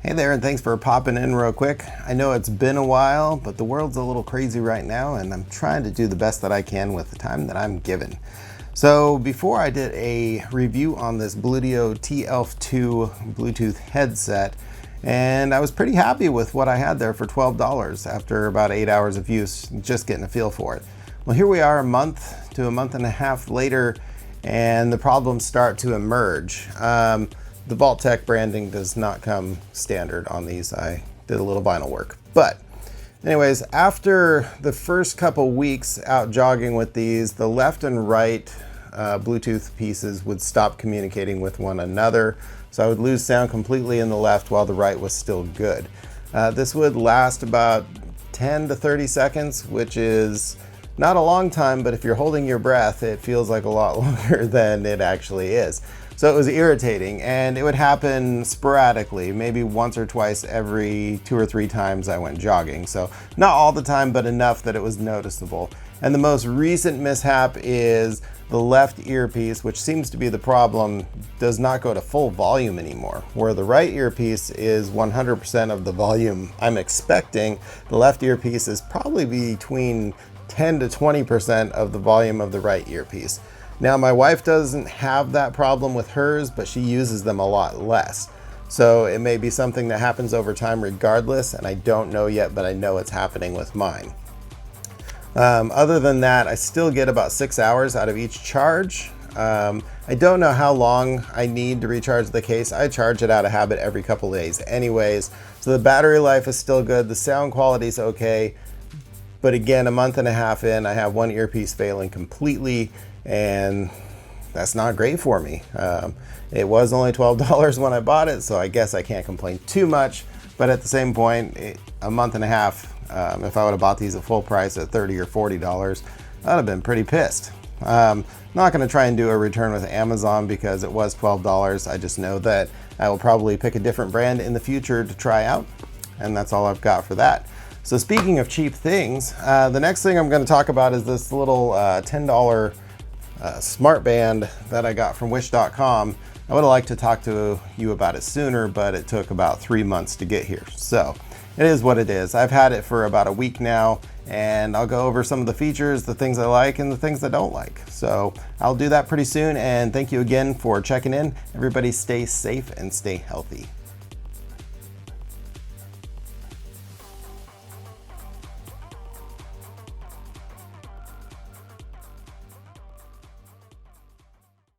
Hey there, and thanks for popping in real quick. I know it's been a while, but the world's a little crazy right now, and I'm trying to do the best that I can with the time that I'm given. So before I did a review on this Bluedio T-Elf2 Bluetooth headset, and I was pretty happy with what I had there for $12 after about 8 hours of use, just getting a feel for it. Well, here we are a month to a month and a half later, and the problems start to emerge. The Vault-Tec branding does not come standard on these. I did a little vinyl work. But anyways, after the first couple weeks out jogging with these, the left and right Bluetooth pieces would stop communicating with one another. So I would lose sound completely in the left while the right was still good. This would last about 10 to 30 seconds, which is not a long time, but if you're holding your breath, it feels like a lot longer than it actually is. So it was irritating, and it would happen sporadically, maybe once or twice every 2 or 3 times I went jogging. So not all the time, but enough that it was noticeable. And the most recent mishap is the left earpiece, which seems to be the problem, does not go to full volume anymore. Where the right earpiece is 100% of the volume I'm expecting, the left earpiece is probably between 10 to 20% of the volume of the right earpiece. Now, my wife doesn't have that problem with hers, but she uses them a lot less. So it may be something that happens over time regardless, and I don't know yet, but I know it's happening with mine. Other than that, I still get about 6 hours out of each charge. I don't know how long I need to recharge the case. I charge it out of habit every couple days anyways. So the battery life is still good. The sound quality is okay. But again, a month and a half in, I have one earpiece failing completely, and that's not great for me. It was only $12 when I bought it, so I guess I can't complain too much. But at the same point, a month and a half, if I would have bought these at full price at $30 or $40, I'd have been pretty pissed. Not going to try and do a return with Amazon because it was $12. I just know that I will probably pick a different brand in the future to try out, and that's all I've got for that. So speaking of cheap things, the next thing I'm going to talk about is this little $10 smart band that I got from wish.com. I would have liked to talk to you about it sooner, but it took about 3 months to get here. So it is what it is. I've had it for about a week now, and I'll go over some of the features, the things I like and the things I don't like. So I'll do that pretty soon, and thank you again for checking in. Everybody stay safe and stay healthy.